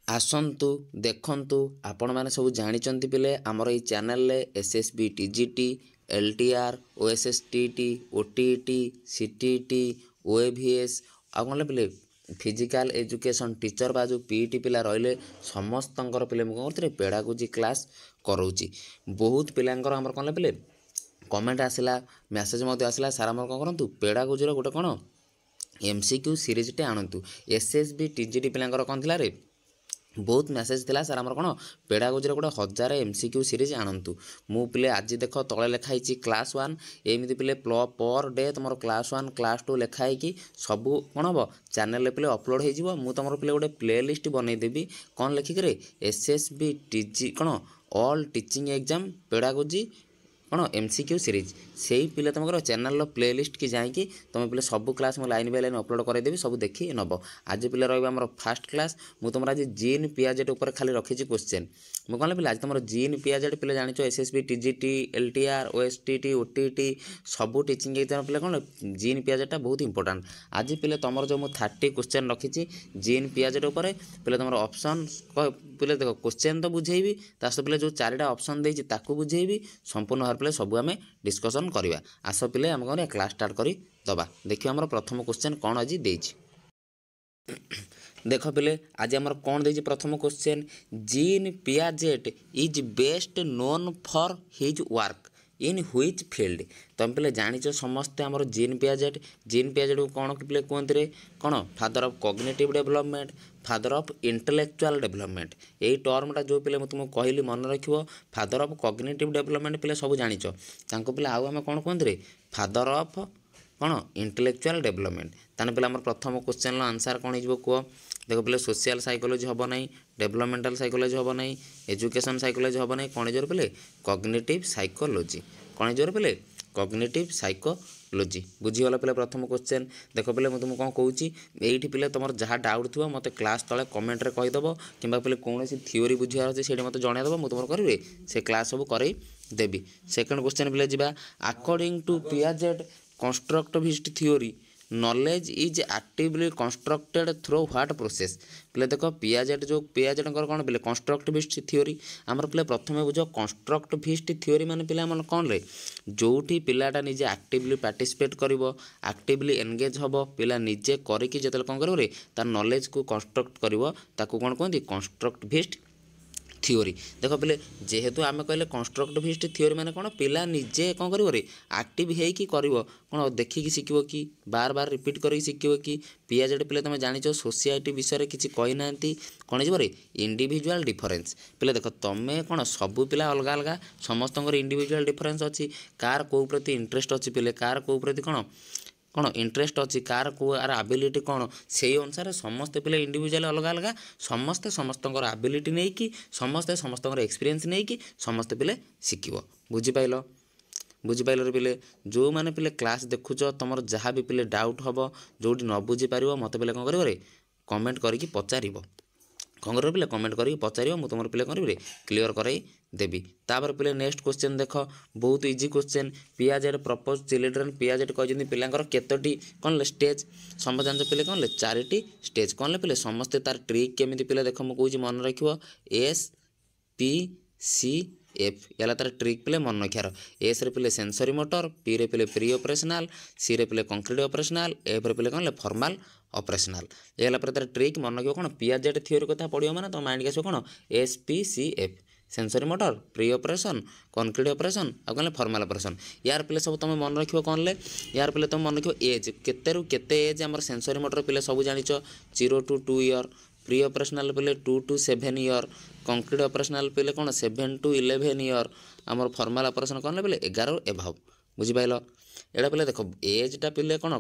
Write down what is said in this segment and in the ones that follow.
आसतु देखु आपण मैंने सब जानते पिले आमर ये channel SSB TGT LTR OSSTT OTT CTT OAVS आगे पिले फिजिकल एजुकेशन टीचर बा जो पीटी पिला रहिले समस्त पिले मुझे पेडागोजी क्लास करोची बहुत पिलांकर आमर कौन पिले कमेंट आसला मेसेज आसला सार आमर कौन करूँ पेडागोजी गोटे कौन एमसीक्यू सीरीज टे आणतु एसएसबी टीजीटी पिलांकर कौन थिला रे बहुत मेसेज थिला सर आमर कौन पेडागोजी गोटे 1000 एमसीक्यू सीरीज आणतु मु पिले आज देख तले लिखाई क्लास 1 एमती पिले पर डे तुम क्लास 1 क्लास 2 लिखाई कि सब कौन हम चैनल पिले अपलोड हो मु तुम पिले गोटे प्ले लिस्ट बनईदेवी कौन लिखिक एसएसबी टीजी कौन ऑल टीचिंग एग्जाम पेडागोजी कौन एमसीक्यू सीरीज से ही पिले तुम चैनल प्ले लिस्ट की जाकि तुम पिले सब क्लास मैं लाइन बाय लाइन अपलोड करदेवी सब देखी नब आज पिले रहा फास्ट क्लास मुझे तुम आज जीन पियाजेट उपर खाली रखी क्वेश्चन मुझे कौन पिले आज तुम जीन पियाजेट पिले जान SSB TGT LTR OSTT OTT सब टीचिंग एग्जाम पिले कौन जीन पियाजेटा बहुत इंपोर्टाट आज पिले तुम जो मुझे 30 क्वेश्चन रखी जीन पियाजेट उपर पिले तुम ऑप्शन पिले देख क्वेश्चन तो बुझेबी तास पिले जो 4टा ऑप्शन देती ताकू बुझेबी संपूर्ण भाव पिले सब आम डिस्कसन करवा आस पिले आम कौन क्लास स्टार्ट कर दबा देखिए आम प्रथम क्वेश्चन कौन आज देख पिले आज आम कौन दे प्रथम question gene Piaget is best known for his work in which field तुम पिले जानिच समस्ते आमर जीन पियाजेट को कौन पिले कहते कौन father of cognitive development father of intellectual development यही टर्मटा जो पिले तुमको कहली मन रखियो फादर ऑफ कॉग्निटिव डेवलपमेंट पिले सब जानिच पिले आउ आम कौन कहते फादर ऑफ कौन इंटेलेक्चुअल डेवलपमेंट ताने पिले आमर प्रथम क्वेश्चन आंसर कौन हो कह देख पिले सोशल साइकोलॉजी हम ना डेवलपमेंटल साइकोलॉजी हम ना एजुकेशन साइकोलॉजी हम ना कौन जोर पिले कॉग्निटिव साइकोलॉजी कौन जोर पिले कॉग्निटिव साइकोलॉजी बुझीगला पिले प्रथम क्वेश्चन देख पिले मुझे तुमको कौन कहूँ ये पिले तुम जहाँ डाउट थो मत क्लास तले कमेंट रे कहीदेव कि पिले कौन थ्योरी बुझार अच्छे से मत जनईदेव मुझे तुम करेंगे से क्लास सब करई देवी सेकेंड क्वेश्चन पिले जा according to Piaget constructivist theory knowledge is actively constructed through what process पिले देख पियाजेट जो पियाजेट कौन पिले कंस्ट्रक्टिविस्ट थ्योरी आमर पिले प्रथम बुझ कंस्ट्रक्टिविस्ट थ्योरी माने पिले आम कौन रे जोठी पिलाटा निजे एक्टिवली पार्टिसिपेट करिवो एक्टिवली एंगेज हम पिला निजे करिकी जेतले कौन करिवो रे तार नॉलेज को कंस्ट्रक्ट करिवो ताकू कौन कहते कंस्ट्रक्टिविस्ट थ्योरी देख पिले जेहेतु आम कहले कंस्ट्रक्टिविस्ट थ्योरी माने कौन पिला निजे कौन करिवो रे एक्टिव हेकी करिवो कौन देखिकी शिखिबो कि बार बार रिपीट करिक शिखिबो कि पियाजेट पिले तुम जानिच सोसाइटी विषय किसी कही ना कौन हो इंडिविजुअल डिफरेंस पिले देख तुम कौन सबू पिला अलग अलग समस्त इंडिविजुअल डिफरेंस अच्छी कार कौ प्रति इंटरेस्ट अच्छी पिले कार कौ प्रति कौन कौन इंटरेस्ट अच्छी कार को आर एबिलिटी कौन से अनुसार समस्ते पिले इंडिविजुअल अलग अलग समस्ते समस्त एबिलिटी नहीं कि समस्ते समस्त एक्सपीरियंस नहीं कि समस्ते पिले शिखिब बुझिपाइल पिले जो मैंने पिले क्लास देखुच तुम जहाँ भी पिले डाउट हम जो न बुझीपार मत पिले कौन कर कमेंट करके पचार कौन कर पिले कमेंट करके पचार मुझे तुम पिले कौन क्लीयर करई देवी तापर पिले नेक्स्ट क्वेश्चन देख बहुत easy question Piaget propose children Piaget कहते पिलांकर केतोटी कौन स्टेज समझ जान पिले कौन 4टी स्टेज कौन पिले समस्ते तार ट्रिक केमी पिले देख मुझे मन रखियो SPCF याला तार ट्रिक पिले मन रखार एस रे पिले सेंसरी मोटर पी रे पिले प्री ऑपरेशनल सी रे पिले कंक्रीट ऑपरेशनल एफ रे पिले कौन फॉर्मल ऑपरेशनल ये तार ट्रिक मन रखियो कौन पियाजेट थ्योरी कथा पढ़ियो माने तो माइंड के आसो कौन SPCF sensory motor pre operation concrete operation आ कौन फॉर्मल ऑपरेशन यार पिले सब तुम मन रखियो कौन ले यार पिले तुम मन रखियो एज केतेरु केते एज आमर सेंसरी मोटर पिले सब जानिच 0 to 2 ईयर प्री ऑपरेशनल पिले 2 to 7 ईयर कंक्रीट ऑपरेशनल पिले कौन 7 to 11 ईयर आमर फॉर्मल ऑपरेशन कौन पिले 11 एभाव बुझिपाइल एटा पिले देख एजटा पिले कौन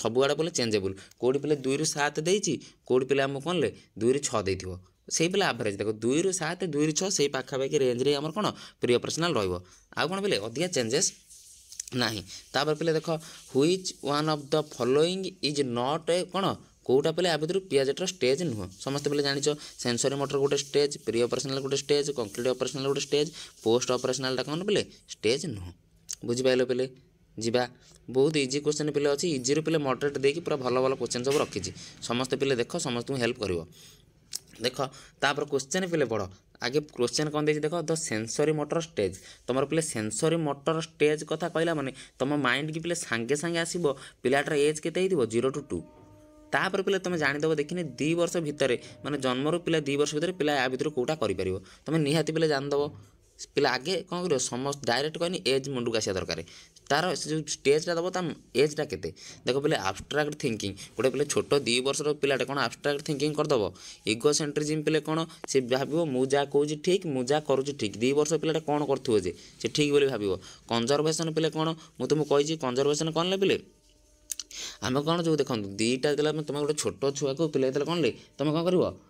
सबुआड़े पिले चेंजेबल कौटी पिले 2 ରୁ 7 देती कौटी पिले आमको कौन ले 2 ରୁ 6 देथिबो से पिले एवरेज देख 2 ରୁ 7 2 ରୁ 6 से पाखापाखि रेंज रे आमर कौन प्री ऑपरेशनल रहिबो आ कौन पिले अधिका चेंजेस नाही तापर पिले देख which one of the following is not a कौन कौटा पिले आ भर पियाजेटर स्टेज नुह समस्त पिले जानिच सेंसरी मोटर गोटे स्टेज प्री ऑपरेशनल गोटे स्टेज कंक्रीट ऑपरेशनल गोटे स्टेज पोस्ट ऑपरेशनल कौन पिले स्टेज नुह बुझिपाइल पिले जीवा बहुत इजी क्वेश्चन पिले अच्छी इजी पिले मॉडरेट देकी पूरा भल भल क्वेश्चन सब रखी समस्त पिले देख समस्त हेल्प कर देख तापर क्वेश्चन पिले पढ़ आगे क्वेश्चन कौन देख द सेंसरी मोटर स्टेज तुम पे सेंसरी मोटर स्टेज कथा कहला माने तुम माइंड की पे सांगे सांगे आसो पिलाटार एज के 0 to 2 तापर पे तुम जानीदेव देखने 2 वर्ष भितर माने जन्मर पिला 2 वर्ष भितर पिला या भितर कौटा कर तुम निहाती पे जानीदेव पिला आगे कौन कर समस्त डायरेक्ट कहनी एज मुंडक आसा दरकार तार जो स्टेजटा दब एजटा के देख पे आब्स्ट्राक्ट थिंकिंग गोटे पे छोट 2 वर्षर पिलाटे कौन आब्स्ट्राक्ट थिंकिंग करदेव इगो सेंट्रिज्म पे कौन से भाव मु जा कहूँ ठीक मु जा करुँच ठीक 2 वर्ष पिलाटे कौन करुवे जे से ठीक बोली भाव कंजर्वेशन पे कौन मुझे तुमको कही कंजर्वेशन कौन ले आम कौन जो देखो दीटा तुम गोटे छोट छुआ को पिला कौन ले तुम कौन कर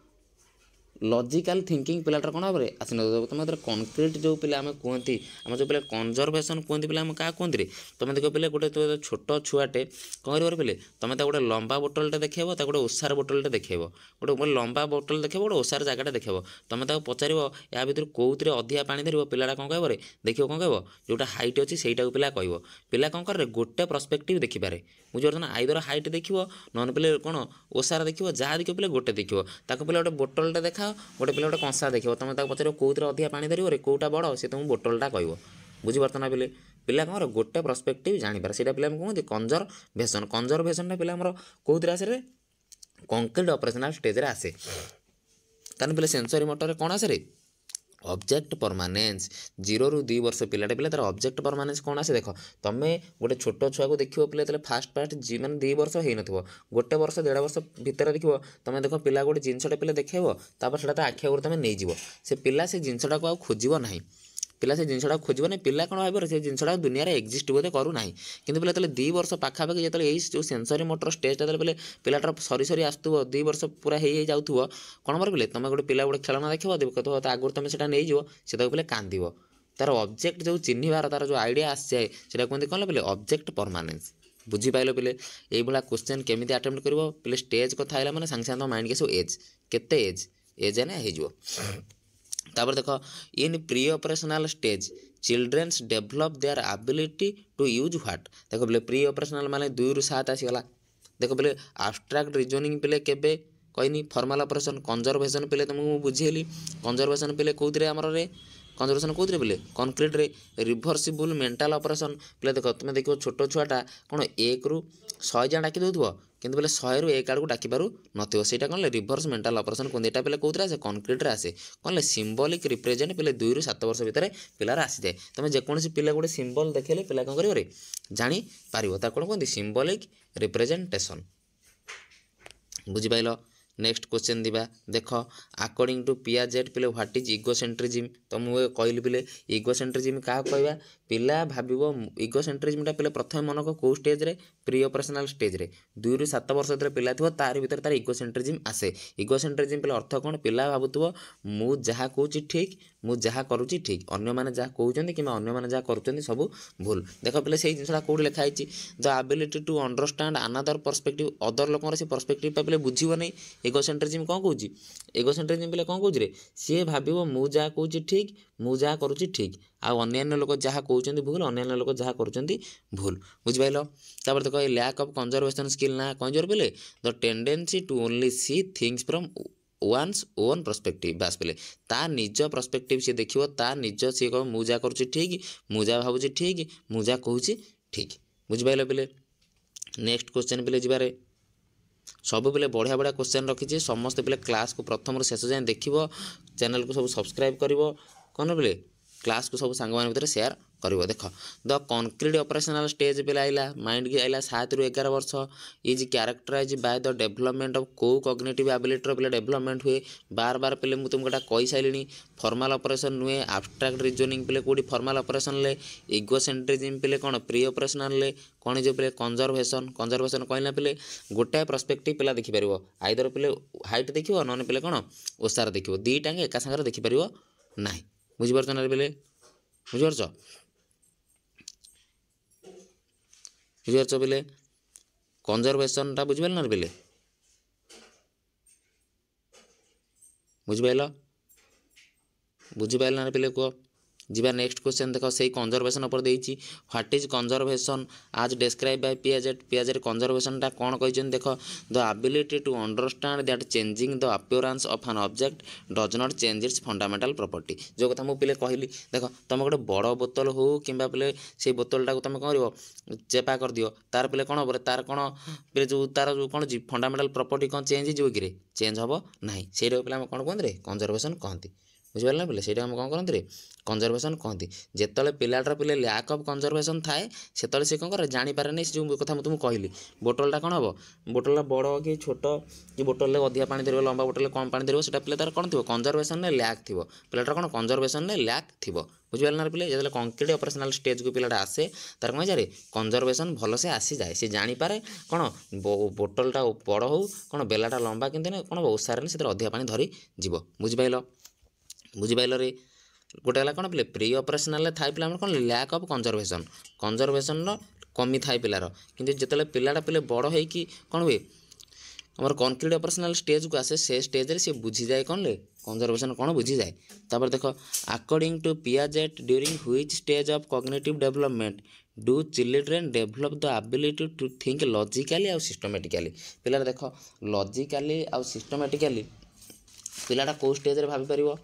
लॉजिकल थिंकिंग पिलाटर कौन भाव में आसी न तुम कनक्रीट जो पिला आम कहती आम जो पिला कंजर्वेशन कहते पिला क्या कहते तुम देख पे गोटे छोट छुआटे कौन कर पे तुम गोटे लंबा बोतलटे देखेब गोटे ओसार बोतलटे देखेब गोटे लंबा बोतल देखेब गोटे ओसार जगह देखेब तुम पचार या भर कौन अधिका पानी धर पिलाटा कौन कह देखिए कौन कह जोटा हाइट अच्छी से पिला कह पिला कौन करे गोटे पर्सपेक्टिव देखिपारे बुझे ना आइदर हाइट देखो नन पे कौन ओसार देखो जहाँ देखो पे गोटे देखो ताको पे गोटे बोतलटे देखा गोटे पिला गोटे कंसा देखो तुम पचार कौन अधिका पानी धर कौटा बड़ से तुमको बोतलटा कह बुझीपार ना पे पिला कौन गोटे पर्सपेक्टिव जानीपारे से पिला कहते कंजर्वेशन कंजर्वेशन पिला कौन आसे कंक्रीट ऑपरेशनल स्टेज रे आसे तान पे सेंसरी मोटर कौन आसे ऑब्जेक्ट परमानेंस 0 ରୁ 2 वर्ष पिलाटे पिला तार ऑब्जेक्ट परमानेंस कौन आसे देख तुम गोटे छोट छुआ को देखो पे फास्ट माने 2 वर्ष हो न गोटे वर्ष 1.5 वर्ष भितर देखो तुम देख पिला गोटे जिनसटे पे देखेब तापर से आखि आगे तुम नहीं से पिला से जिनसटा को खोजब ना पिला से जिनसटा खोजब ना पिला कौन भाव से जिनसटा दुनिया में एक्जिस्ट बोधे करूना कि पिला 2 वर्ष पाखापाखि जो सेंसरी मोटर स्टेजटा पे पिलाटार सरी सरी आसुव 2 वर्ष पूरा हो जाऊँ कौन मार पे तुम गोटे पिला गोटे खेलना देखो तो आगुरी तुम से नहीं से पे कांद तार ऑब्जेक्ट जो चिन्हबार तार जो आइडिया आसे से कहते कौन पे ऑब्जेक्ट परमानेंस बुझीपाल पे ये क्वेश्चन केमी आटेम्प्ट कर पे स्टेज कथा है मैंने सांगे सांगे माइंड के एज केते एज है हो तापर देख in pre operational stage childrens develop their ability to use what देख पे प्री ऑपरेशनल माने 2 ରୁ 7 आसीगला देख पे आब्स्ट्राक्ट रिजनिंग पे केबे कहनी फॉर्मल ऑपरेशन कंजर्वेशन पे तुमको बुझेली कंजर्वेशन पे कौन आमर रे कंजर्वेशन कौन पे कंक्रीट रे रिभर्सिबल मेंटल ऑपरेशन पे देख तुम देखो छोट छुआटा कौन 1 ରୁ 100 जान डाकी दौथो किंतु बोले 100 ରୁ 1 आड़क डाकी पारू नथिबो सेटा कौन रिभर्स मेंटल ऑपरेशन कहते यहाँ पे कौन आसे कंक्रीट आसे कौन सिंबलिक रिप्रेजेंट पे 2 ରୁ 7 वर्ष भितर पिलार आसी जाए तुम जेकोसी पिला गोटे सिंबल देखेले पिला कौन करें जापर तार कौन कहते सिंबलिक रिप्रेजेंटेशन बुझीपाल नेक्स्ट क्वेश्चन दिबा देख अकॉर्डिंग टू पियाजेट पे व्हाट इज इगोसेंट्रिज्म तो मुझे कहली पे इगोसेंट्रिज्म क्या कहवा पिला भाव इगोसेंट्रिज्मटा पे प्रथम मनक कौ स्टेज रे प्री ऑपरेशनल स्टेज रे 2 ରୁ 7 वर्ष जो पिला थो तार भीतर तार इगोसेंट्रिज्म आसे इगोसेंट्रिज्म पे अर्थ कौन पिला भावुव मु जहाँ कहूँ ठीक मु जहाँ करुँची ठीक अन्य मैंने जहाँ कहते कि अन्य मैंने जहाँ करुँच सब भूल देख पे से जिनसा कौट लिखाई the ability to understand another perspective other लोकर से पर्सपेक्टिव पे बुझे नहीं इगोसेंट्रिज्म कौन कौच इगोसेंट्रिज्म पे कौन कौच रे सी भाव मु जहाँ कहूँ ठीक मु जहाँ करुँची ठीक आउ अन्य लोक जहाँ कहते भूल अन्य लोक जहाँ कर भूल बुझिपाल तापर देख लैक ऑफ कंजर्वेशन स्किल ना कौन जोर पे the tendency to only see things from one's own perspective बास पे ता निज पर्सपेक्टिव सी देखो ता निज सी कह मु जहाँ करुँची ठीक मु जहाँ भावुँ ठीक मु जहाँ कहूँ ठीक बुझिपाल पे नेक्स्ट क्वेश्चन पे जबार सब पे बढ़िया बढ़िया क्वेश्चन रखी समस्त पे क्लास को प्रथम शेष जाए देख चैनल को सब सब्सक्राइब कर कौन पे क्लास को सब सांग भितर शेयर कर देख द कंक्रीट ऑपरेशनल स्टेज पे आइला माइंड की आइला 7 ରୁ 11 वर्ष is characterize by the development of को कॉग्निटिव एबिलिटी पे डेवलपमेंट हुए बार बार पे मुझे तुमको कही सारे फॉर्मल ऑपरेशन नुहे एब्स्ट्रैक्ट रीजनिंग पे कौटी फॉर्मल ऑपरेशन ले इगोसेंट्रिज्म पे कौन प्री ऑपरेशनल ले कौन जो पे कंजर्वेशन कंजर्वेशन कहला पे गोटाए पर्सपेक्टिव पिला देखिपर आइदर पे हाइट देखो नन पे कौन ओसार देखो दुईटा एका सागर देखिपर ना बुझीपार ना पे बुझीपार बुझीपार पे कंजर्वेशनटा बुझिपाल ना पे बुझिपाल बुझिपाल ना पे कह जी नेक्स्ट क्वेश्चन देख से कंजर्वेशन पर देती ह्वाट इज कंजर्वेशन आज डिस्क्राइब बाय पियाजेट कंजर्वेशनटा कौन कही देख the ability to understand that changing the appearance of an object does not change its fundamental property जो कथा मुझे पे कहली देख तुम गोटे बड़ बोतल हो कि से बोतलटा तुम कौन कर चेपा कर दियो तार पे कौन हम तार कौन पे जो तार जो कौन फंडामेंटल प्रॉपर्टी कौन चेंज हो कि चेंज हम ना से पे कौन कहते कंजर्वेशन कहती बुझिपारे ना पे से कौन करते कंजर्वेशन कहती जिते पिलाटर पे लैक अफ कंजर्वेशन थाए से सी कौन करे जानीपारे नहीं जो कथा तुमको कहली बोतलटा कौन हम बोतलटा बड़ कि छोट कि बोतल अधिक पानी धरब लंबा बोतल कम पानी धरब से पे तार कौन थी कंजर्वेशन लैक थी पिलाटर कौन कंजर्वेशन लैक थी बुझिपारे ना पे जो कंक्रीट ऑपरेशनल स्टेज को पिलाटा आसे तार कौन जाए कंजर्वेशन भल से आसी जाए सी जानीपारे कौन बोतलटा बड़ हो कौन बेलाटा लंबा कि कौन ओसारे से अधिक पानी धरी जीव बुझिपाल रे गोटे है कौन पे प्री ऑपरेशनल थाए पे कौन लैक अफ कंजर्वेशन कमी थाए पिलार कि जिते पिलाटा पे बड़ हो कौन हुए आमर कंक्रीट ऑपरेशनल स्टेज को आसे से स्टेज रे सी बुझी जाए कौन ले कंजर्वेशन कौन बुझी जाए तापर देख according to Piaget during which stage of cognitive development do children develop the ability to think logically आउ सिस्टमैटिकली पिलार देख लॉजिकली आउ सिस्टमैटिकली पिलाटा कौ स्टेज रे भाभी परिबो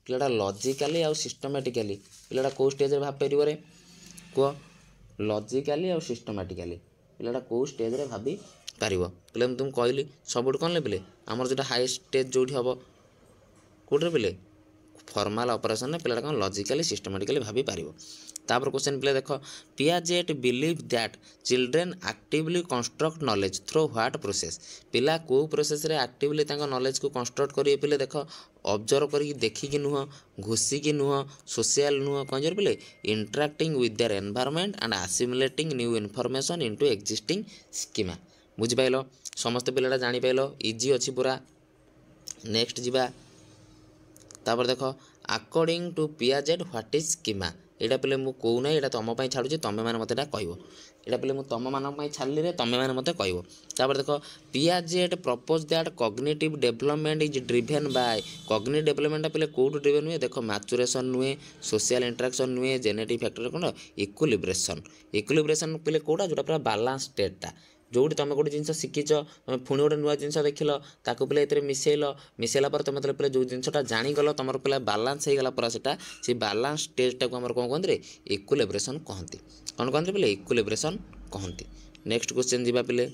पिलाटा लॉजिकली आउ सिस्टमैटिकली पिलाटा कौ स्टेज रे भाभी परिबो रे कह लॉजिकली आउ सिस्टमैटिकली पिलाटा कौ स्टेज रे भाभी पारिबो पे तुम कहली सब कौन ले पे आमर जो हाई स्टेज जो हम कौटे पे फॉर्मल ऑपरेशन में पिलाटा कौन लॉजिकली सिस्टमैटिकली भाभी पारिबो तापर क्वेश्चन पे देख Piaget believe that children actively construct knowledge through what process पिला को प्रोसेस रे एक्टिवली नॉलेज को कंस्ट्रक्ट करिए पे देख ऑब्जर्व करके देखिकी नुह घुषिकी नुह सोशल नुह कौन जर पे interacting with their environment and assimilating new information into existing schema बुझिपाल समस्त पिलाटा जानीपाल इजी अच्छी पूरा नेक्स्ट जीवा तापर देख according to Piaget what is schema यहाँ पे मुझे कहूना यहाँ तुम छाड़ू तुम मैंने मत कह यहाँ पे मुझे तुम मान छाड़ी रे तुम मैंने मत कह देख Piaget propose that cognitive development is driven by cognitive development पे कौट ड्रिवेन हुए देख मैचुरेशन नुहे सोशल इंटरेक्शन नुहे जेनेटिक फैक्टर कौन इक्विलिब्रेशन पे कौटा जो पूरा बालांस स्टेटा जोटी तुम गोटे जिन शिखिच तुम पुणी गोटे नुआ जिन देखिल ताकू पे ये मिसेला पर तुम पे जो जिनटा जाणीगल तुम पे बालांस होगा पूरा से बालांस स्टेजटा को कौन कहते इक्विलिब्रेशन कहती कौन कहते पे इक्विलिब्रेशन कहती नेक्स्ट क्वेश्चन जीवा पे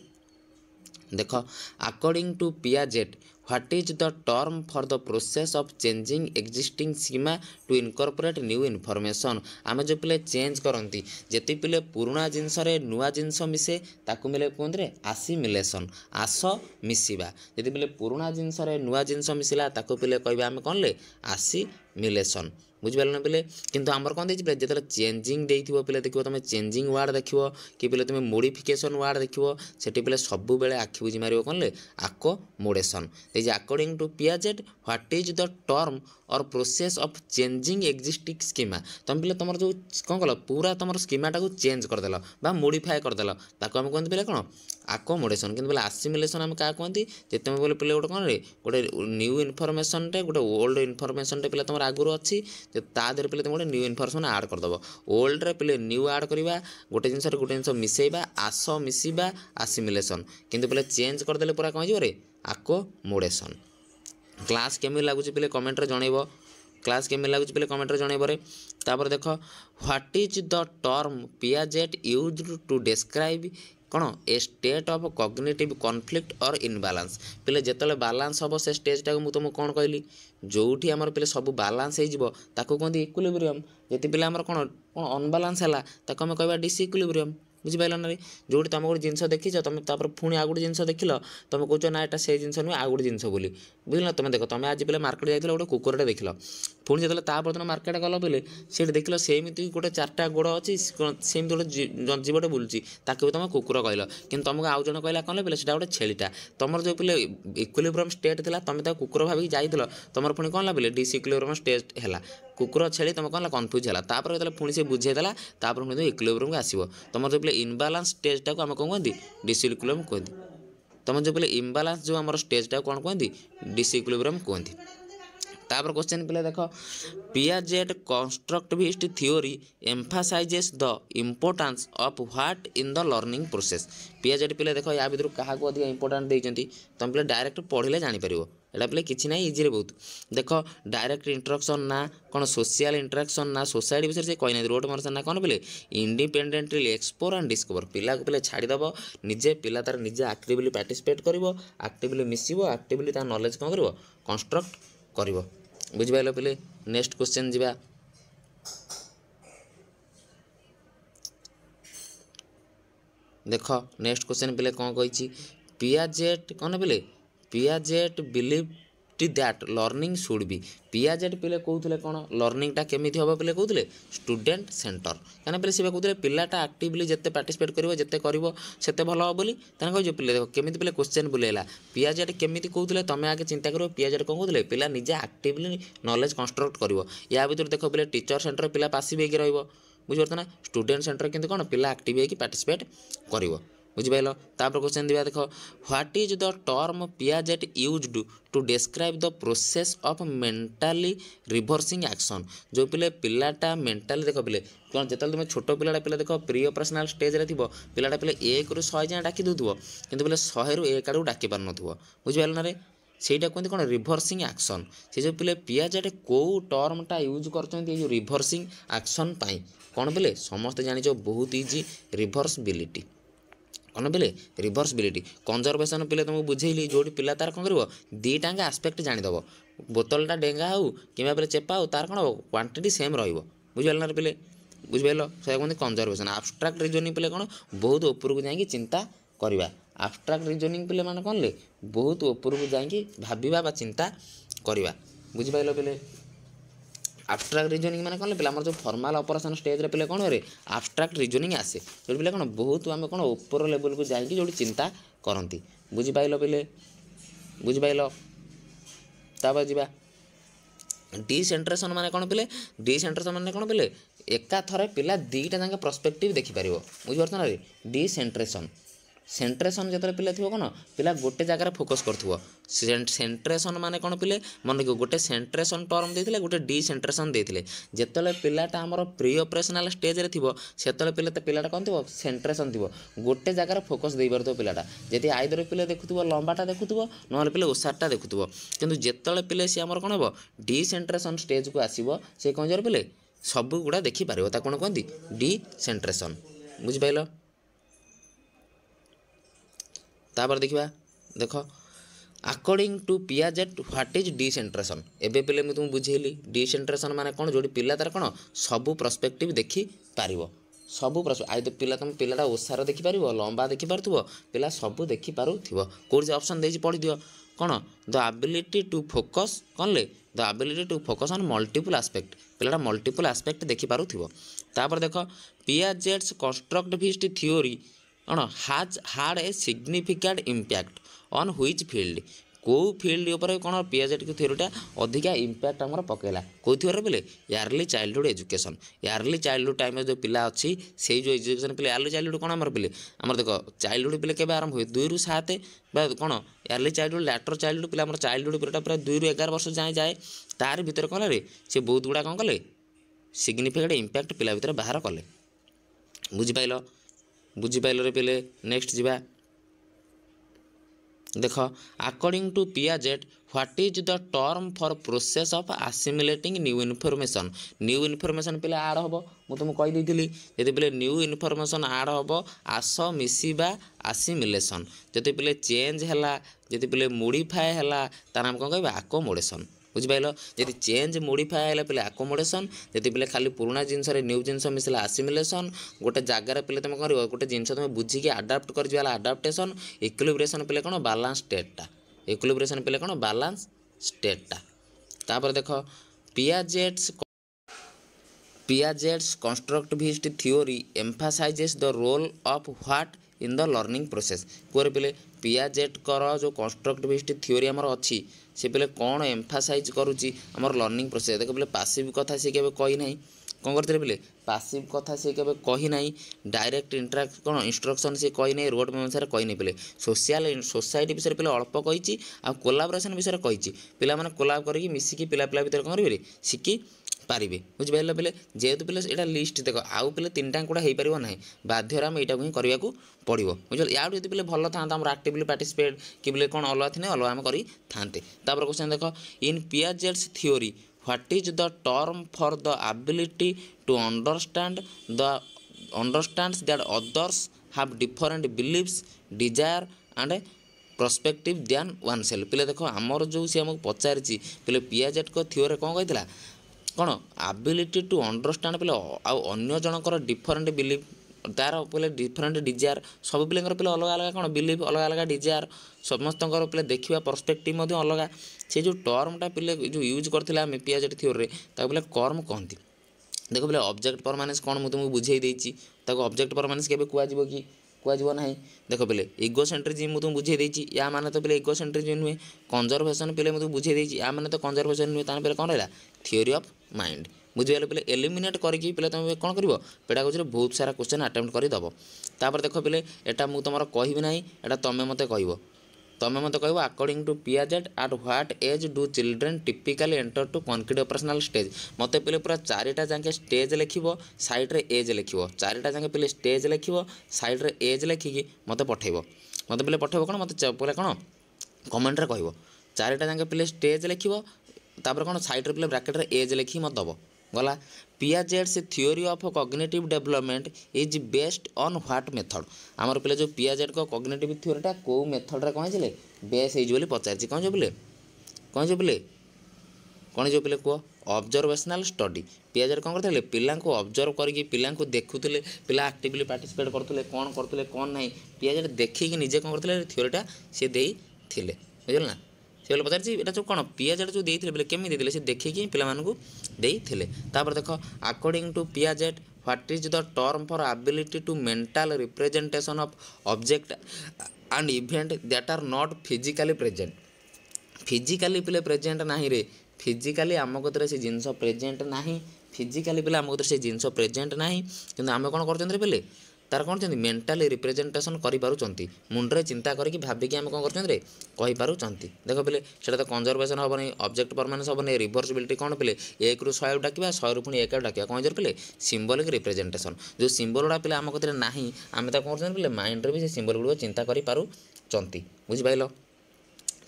देख according to Piaget what is the term for the process of changing existing schema to incorporate new information आम जो पे चेंज करती जिते पे पुराणा जिनस नुआ जिनस मिसे ताकू मिले कहते आसिमिलेसन आस मिसवा जी पे पुराणा जिनस नुआ जिनस मिसला ताकू पे कह आम कौन ले आसिमिलेसन बुझिपार ना पे किंतु आमर कौन देखिए जो चेंजिंग देथिबो पे देखिए तुम चेंजिंग वार्ड देखिए कि पे तुम मोडिफिकेशन वार्ड देखिए से पे सब बेले आखि बुझी मार कौन ले accommodation according to Piaget what is the term or process of changing existing schema तुम पे तुम जो कौन कल पूरा तुम स्कीमाटा को चेंज करदेल मोडिफाए करदेल ताको आम कहते पे कौन आकोमोडेशन कि आसिमिलेसन आम क्या कहती जिते बोले पे गोटे कौन गोटे न्यू इनफॉरमेशन गोटे ओल्ड इनफॉरमेशन पे तुम आगुरी अच्छी तादेह पे तुम गोटे न्यू इनफॉरमेशन आड करदेव ओल्ड रे पे न्यू आड करवा गोटे जिन गोटे जिन मिसेबा आस मिसवा आसिमिलेसन किंतु पे चेंज करदेले पूरा कौन हो आकोमोडेशन क्लास केमी लगुच पे कमेंट रे जनइब क्लास केमी लगुच पे कमेंट रे जनइब रे तापर देख what is the term Piaget used to describe कौन a state of cognitive conflict और इनबालांस पे जिते बालांस हम से स्टेजटा को तुमको कौन कहली जोठी आमर पे सब बालांस हो कहते इक्विलिब्रियम जी पे आमर कौन कौन अनबालांस है ताको आम कह डिसइक्विलिब्रियम बुझिपाल ना जोटी तुम गोटे जिन देखी तुम पुणी आउ गोटे जिन देख तुम कौच ना यहाँ से जिन नुहे आउ गोटे जिन बोली बुझल तुम देख तुम आज पे मार्केट जाइल गोटे कुकुरटे देख पुणी जो तापर दिन मार्केट गल पे से देख सेमती गोटे चार्टा गोड़ अच्छी सेमती गोटे जीवटे बुलूची ताकि तुम कुकुर कहल कि तुमको आउ जन कहला कौन पे गोटे छेलीटा तुम जो पे इक्विलिब्रियम स्टेट थी तुम कुकुर भाविक जाइल तुम पुणी कौन पे डिसइक्विलिब्रियम स्टेट है कुकुर छेली तुम कौन कन्फ्यूज है तापर जो पुणी से बुझेदेला पुणी इक्विलिब्रियम को आसो तुम जो पे इनबालांस स्टेजटा को आम कौन कहती डिसइक्विलिब्रियम कहती तुम जो पे इम्बालांस जो आम स्टेजटा कौन कहती डिसइक्विलिब्रियम कहती तापर क्वेश्चन पे देख Piaget constructivist theory emphasizes the importance of what in the learning process. Piaget पे देख या भितर क्या अधिक इंपोर्टान्स देते तुम पे डायरेक्ट पढ़ले जापर एटा पे किसी ना इजी बहुत देख डायरेक्ट इंटरेक्शन ना कौन सोशल इंटरेक्शन ना सोसाइटी विषय से कही ना रोड मर्सन ना कौन पे इंडिपेंडेंटली एक्सप्लोर एंड डिस्कवर पिला को पे छाड़ीदेव निजे पिला तार निजे आक्टिवली पार्टिसिपेट कर आक्टिवली मिसिब आक्टिवली तार नॉलेज कौन कर कंस्ट्रक्ट कर बुझिपाल पे। नेक्स्ट क्वेश्चन जा देख नेक्स्ट क्वेश्चन पे कौन कही पियाजेट कौन पे Piaget believe that learning should be Piaget पे कहते कौन लर्निंगटा केमी हम पे कहते स्टूडेंट सेंटर क्या पे सी कहते पिलाटा आक्टिवली जिते पार्टिसिपेट करते भल हम बोली कह पे देख केमी पे क्वेश्चन बुलेला पियाजेट केमी कहते तुम आगे चिंता कर पियाजेट कौन कहते पिला निजे आक्टिवली नॉलेज कंस्ट्रक्ट कर या भितर देख पे टीचर सेंटर पिला पासिव होगी बुझिपार ना स्टूडेंट सेंटर किंतु कौन पिला आक्टिव होगी पार्टिसिपेट कर बुझिपाल। तापर क्वेश्चन दिया देख what is the term Piaget used to describe the process of mentally reversing action जो पिले पिलाटा मेंटली देख पिले कौन जो तुम छोट पिलाटा पिला देख प्री ऑपरेशनल स्टेज रे थी पिलाटा पिले 1 ରୁ 100 जाए डाकी दूथो किंतु पिले 100 ରୁ 1 आड़ू डाकी पार नथुव बुझिपाल ना रे ସେଇଟା କୁହନ୍ତି କ'ଣ ରିଭର୍ସିଂ ଆକ୍ସନ୍। ସେ ଯେଉଁ ପିଲେ ପିଆଜେଟ୍ କେଉଁ ଟର୍ମଟା ୟୁଜ୍ କରୁଛନ୍ତି ଏଇ ଯେଉଁ ରିଭର୍ସିଂ ଆକ୍ସନ୍ ପାଇଁ କ'ଣ ପିଲେ ସମସ୍ତେ ଜାଣିଛ ବହୁତ ଇଜି ରିଭର୍ସିବିଲିଟି କ'ଣ ପିଲେ ରିଭର୍ସିବିଲିଟି କନଜରଭେସନ୍ ପିଲେ ତୁମକୁ ବୁଝେଇଲି ଯେଉଁଠି ପିଲା ତାର କ'ଣ କରିବ ଦୁଇଟାଙ୍କ ଆସ୍ପେକ୍ଟ ଜାଣିଦେବ ବୋତଲଟା ଡେଙ୍ଗା ହେଉ କିମ୍ବା ପିଲେ ଚେପା ହେଉ ତାର କ'ଣ କ୍ୱାଣ୍ଟିଟି ସେମ୍ ରହିବ ବୁଝିପାରିଲ ନା ପିଲେ ବୁଝିପାରିଲ ସେଇଟା କୁହନ୍ତି କନଜରଭେସନ୍। ଆବଷ୍ଟ୍ରାକ୍ଟ ରିଜନିଂ ପିଲେ କ'ଣ ବହୁତ ଉପରକୁ ଯାଇକି ଚିନ୍ତା କରିବା ଆବଷ୍ଟ୍ରାକ୍ଟ ରିଜନିଂ ପିଲେ ମାନେ କ'ଣ ବହୁତ ଉପରକୁ ଯାଇକି ଭାବିବା ବା ଚିନ୍ତା କରିବା ବୁଝିପାରିଲ ପିଲେ। ଆବଷ୍ଟ୍ରାକ୍ଟ ରିଜନିଂ ମାନେ କ'ଣ ପିଲା ଆମର ଯେଉଁ ଫର୍ମାଲ୍ ଅପରେସନ୍ ଷ୍ଟେଜ୍ରେ ପିଲେ କ'ଣ କରେ ଆବଷ୍ଟ୍ରାକ୍ଟ ରିଜନିଂ ଆସେ ଯେଉଁଠି ପିଲେ କ'ଣ ବହୁତ ଆମେ କ'ଣ ଉପର ଲେଭେଲକୁ ଯାଇକି ଯେଉଁଠି ଚିନ୍ତା କରନ୍ତି ବୁଝିପାରିଲ ପିଲେ ବୁଝିପାରିଲ। ତାପରେ ଯିବା ଡିସେଣ୍ଟ୍ରେସନ୍ ମାନେ କ'ଣ ପିଲେ ଡିସେଣ୍ଟ୍ରେସନ୍ ମାନେ କ'ଣ ପିଲେ ଏକାଥରେ ପିଲା ଦୁଇଟା ଯାକ ପ୍ରସ୍ପେକ୍ଟିଭ୍ ଦେଖିପାରିବ ବୁଝିପାରୁଛ ନା ରେ ଡିସେଣ୍ଟ୍ରେସନ୍ सेंट्रेसन जो पिला थी कौन पिला गोटे जगार फोकस कर सेंट्रेसन माने कौन पिले मन रखियो गोटे सेंट्रेसन टर्म देते गोटे डिसेंट्रेसन देते जिते पिलाटा आमर प्री ऑपरेशनल स्टेज रे थी से पिलाटा कौन थी सेंट्रेसन थी गोटे जगार फोकस दे पार पिलाटा जदि आइदर पिले देखुव लंबाटा देखुव ना पिले ओसारटा देखुव किंतु जिते पिले सी आमर कौन हम डिसेंट्रेसन स्टेज को आसो से कौन जर पिले सब गुड़ा देखिपार कौन कहती डिसेंट्रेसन बुझिपाल। तापर देखा देख according to Piaget what is decentration एबे पिले मैं तुम बुझेली डिसेंट्रेसन माने कौन जो पिला तार कौन सबू प्रस्पेक्टिव देखी पार सबू आई पिला तुम पिलाटा ओसार देखिपार लंबा देखिपार पिला सबू देखिपार कौन से ऑप्शन देती पढ़ी दियो कौन द एबिलिटी टू फोकस कौन ले the ability to focus on multiple aspect पिलाटा मल्टीपल आस्पेक्ट देखिपार तापर देख पियाजेट्स कंस्ट्रक्टिविस्ट थ्योरी कौन had a significant impact on which field कौ फील्ड उपर कौन पियाजेट थ्योरीटा अधिका इम्पैक्ट आमर पकेला कौ थ्योरी पे यारली चाइल्डहुड एजुकेशन यारली चाइल्डहुड टाइम जो पिला अच्छी से जो एजुकेशन पे यारली चाइल्डहुड कौन आमर पे आमर देख चाइल्डहुड पे के आरंभ हुए 2 ରୁ 7 कौन यारली चाइल्डहुड लैटर चाइल्डहुड पे आम चाइल्डहुड पीरियड पूरा 2 ରୁ 11 वर्ष जाए जाए तार भीतर कौन रे से बहुत गुड़ा कौन कले सिग्निफिकेंट इम्पैक्ट पिला भीतर बाहर कले बुझिपाइल बुझिपाइल रे पिले। नेक्स्ट जीवा देख according to Piaget what is the term for process of assimilating new information पिले आड हम मुझे तुमको कहीदी जब पिले न्यू इनफॉरमेशन आड हम आस मिसिबा आसिमिलेशन जब पिले चेंज है जब पिले मोडिफाए है तार नाम कौन कह आकोमोडेशन बुझिपाल जब चेंज मोडिफाए है पे आकोमोडेशन जब पे खाली पुराना जिनस न्यू जिनस मिसला आसिमिलेशन गोटे जगार पे तुम कर गोटे जिनस तुम बुझिकी आडाप्ट कर आडाप्टेशन इक्विलिब्रेशन पे कौन बालांस स्टेटा इक्विलिब्रेशन पे कौन बालांस स्टेटा। तापर देख Piaget's constructivist theory emphasizes the role of what in the learning process कुआरे पे पियाजेट कर जो कंस्ट्रक्टिविस्ट थ्योरी आमर अच्छी से पे कौन एम्फासाइज करुच्ची आमर लर्निंग प्रोसेस देख पे पासिव कथा सी के कही ना कौन करते पिले पासिव कथा सी केबे कही नाही डायरेक्ट इंटराक्ट कौन इंस्ट्रक्शन सी कही नहीं रोड मैप विषय कही नहीं पिले सोशल सोसाइटी विषय पिले अल्प कही आ कोलाबोरेशन विषय कही पिला माने कोलाब करके मिसिकी पिला पिला भितर कौन करेंगे शिखी पारे बुझिपारे पे जेहेतु पे यहाँ लिस्ट देख आउ पे तीन टाइम कूड़ा हो पार ना बाध्यरा आम यहाँ करने को पड़ो बुझे या जब पे भल था आक्टिवली पार्टिसिपेट कि बोले कौन अलग थे अलग आम करें तापर क्वेश्चन देख in Piaget's theory what is the term for the ability to understand that others have different beliefs desire and perspective than oneself पे देख आमर जो सी आमको पचारि पे पियाजेट को थ्योरी कौन कही कौन एबिलिटी टू अंडरस्टैंड पे अन्य जनकर डिफरेंट बिलीव तार पे डिफरेंट डिजायर सब पे अलग अलग कौन बिलीव अलग अलग डिजायर समस्त पे देखा पर्सपेक्टिव अलग से जो टर्मटा पे जो यूज करते आम पियाजेट थ्योरी पे कर्म कहती देख पे ऑब्जेक्ट परमानेंस कौन मुझे तुमको बुझे देती ऑब्जेक्ट परमानेंस के कहु कि कहु ना देख पे इगोसेंट्रिज्म मुझे तुमको बुझे देती या माने तो पे इगोसेंट्रिज्म नुहे कंजर्वेशन पे मुझे बुझे देती या माने तो कंजर्वेशन नुहे तान पे कौन रहा थ्योरी ऑफ माइंड बुझीगले पे एलिमिनेट करके पे तुम कौन कर पेडागोजी बहुत सारा क्वेश्चन अटेम्प्ट करदेव तापर देख पे एटा मुझे तुम कहि ना एटा तुम्हें मत कह according to Piaget at what age do children typically enter to concrete operational stage मत पे पूरा चारिटा जाके स्टेज लिख साइड्रे एज लिख चारिटा जाके पे स्टेज लिख साइड्रे एज लिखिकी मत पठेब मत पे पठेब कौन मत पे कौन कमेंट्रे कह चारिटा जाके पे स्टेज लिख तापर कौन साइड्रे पे ब्राकेट्रे एज लिखी मत दब गला Piaget's theory of cognitive development is based on what method आमर पे जो पियाजेट को कॉग्निटिव थ्योरीटा कौ मेथड रे कहे बेस हो पचार कौन जो पे कौन जो पे कह ऑब्जर्वेशनल स्टडी पियाजेट कौन करते पिला ऑब्जर्व करके पिला देखुले पिला एक्टिवली पार्टिसिपेट करते कौन ना पियाजेट देखिए निजे कौन करते थ्योरीटा सी देते बुझल ना से पचार जो कौन पियाजेट जो देते बोले केमी देते से देखिए पिलाମାନଙ୍କୁ देते तापर देख according to Piaget what is the term for ability to mental representation of object and event that are not physically present physically पे प्रेजेंट नहीं रे फिजिकली आम कतरे से जिनस प्रेजेंट नहीं फिजिकली पे आम कतरे से जिनस प्रेजेंट नहीं कि आम कौन कर पे तार कौन चाहते मेंटाली रिप्रेजेंटेशन करें मुंडे चिंता करके भाविकी आम कौन करें देख पे से कंजर्वेशन हम नहीं ऑब्जेक्ट परमानेंस हम नहीं रिभर्सिबिलिटी कौन पे 1 ରୁ 100 डाक 100 ରୁ पुणी 1 डाक कौन पे सिंबलिक रिप्रेजेंटेशन जो सिंबल गुड़ा पे आम कतरे ना आम कौन पे माइंड भी से सिंबल गुड़ चिंता कर बुझिपाल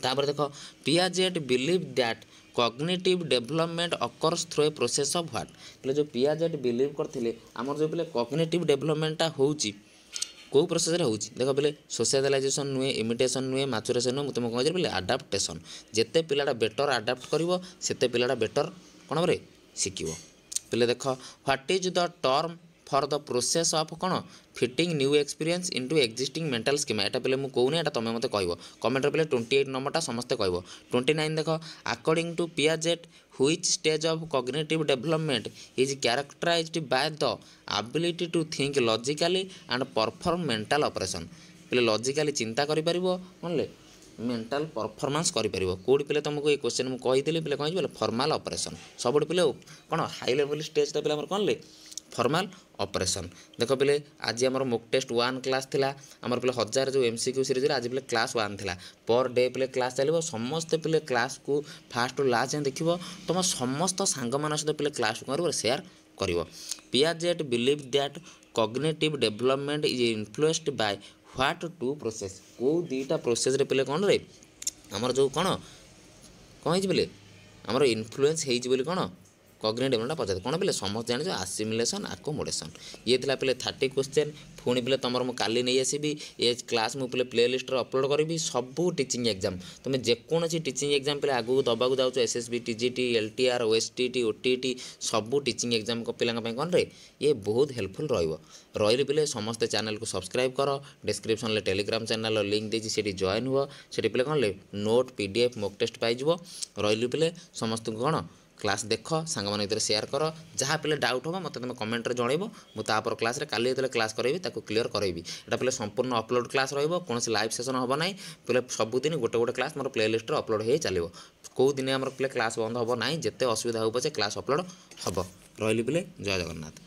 तापर देख Piaget believe that cognitive development occurs through a process of what पे जो पियाजेट बिलीव करते आमर जो पे कॉग्निटिव डेवलपमेंटा होची कौ प्रोसेस हो देख पे सोशलाइजेशन नुहे इमिटेशन नुहे मैचुरेशन नुहे तुम कह पे आडाप्टेशन जिते पिलाटा बेटर आडाप्ट करते पिलाटा बेटर कौन भाई शिखब पे देख what is the term for the process of कौन fitting new experience into existing mental schema एटा पे मुझे कहूनी एटा तुम मत कह कमेंट पे 28 नंबरटा समस्ते कह 29 देख according to Piaget which stage of cognitive development is characterized by the ability to think logically and perform mental operation पे लॉजिकली चिंता करें कौन ले मेंटल परफॉर्मेंस करें कौट पे तुमको ये क्वेश्चन मुझे कही पे कह फॉर्मल ऑपरेशन सब पे कौन हाई लेवल स्टेज पे कौन ले फॉर्मल ऑपरेशन देख पे आज आम मोक टेस्ट 1 क्लास थिला आमर पे 1000 जो MCQ सीरीज आज पे क्लास 1 थिला पर डे पे क्लास चलो समस्त पे क्लास को फास्ट लास्ट जाए देख तुम समस्त सांग मान सहित पे क्लास कर शेयर कर Piaget believe that cognitive development is influenced by what to process कौ दीटा प्रोसेस पे कौन रे आमर जो कौन पे आमर इन्फ्लुएंस हो कौन कॉग्निटिव डेवलपमेंट पचार कौन पे समस्त जान आसिमिलेसन आकोमोडेशन ये थिला पे 30 क्वेश्चन पुणी पे तुम काली नहीं आसबि ये क्लास मुझे प्ले लिस्ट अपलोड करी सबू टीचिंग एग्जाम तुम जेकोसी टीचिंग एग्जाम पे आगू दबाक जाऊँ SSB TGT LTR OSTT OTT सबू टीचिंग एग्जाम पे कौन रे ये बहुत हेल्पफुल रही पे समस्ते चैनल को सब्सक्राइब कर डिस्क्रिप्शन में टेलीग्राम चैनल लिंक देती से जॉइन हुआ से पे कौन ले नोट PDF मॉक टेस्ट पाइज रही पे समस्त कौन क्लास देख सांग मान भर शेयर कर जहाँ पे डाउट हो मत तुम कमेंट जनइब मुझे क्लास रे काली जो क्लास करेंगे ताको क्लीयर करेंगे एटा पे संपूर्ण अपलोड क्लास रही लाइव सेशन हम ना पे सबुदिन गोटे गोटे क्लास मोर प्ले लिस्ट अपलोड हो चलो कौ दिन आम पे क्लास बंद हम ना जिते असुविधा हो पचे क्लास अपलोड हम ରହିଲି ପିଲେ ଜୟ ଜଗନ୍ନାଥ।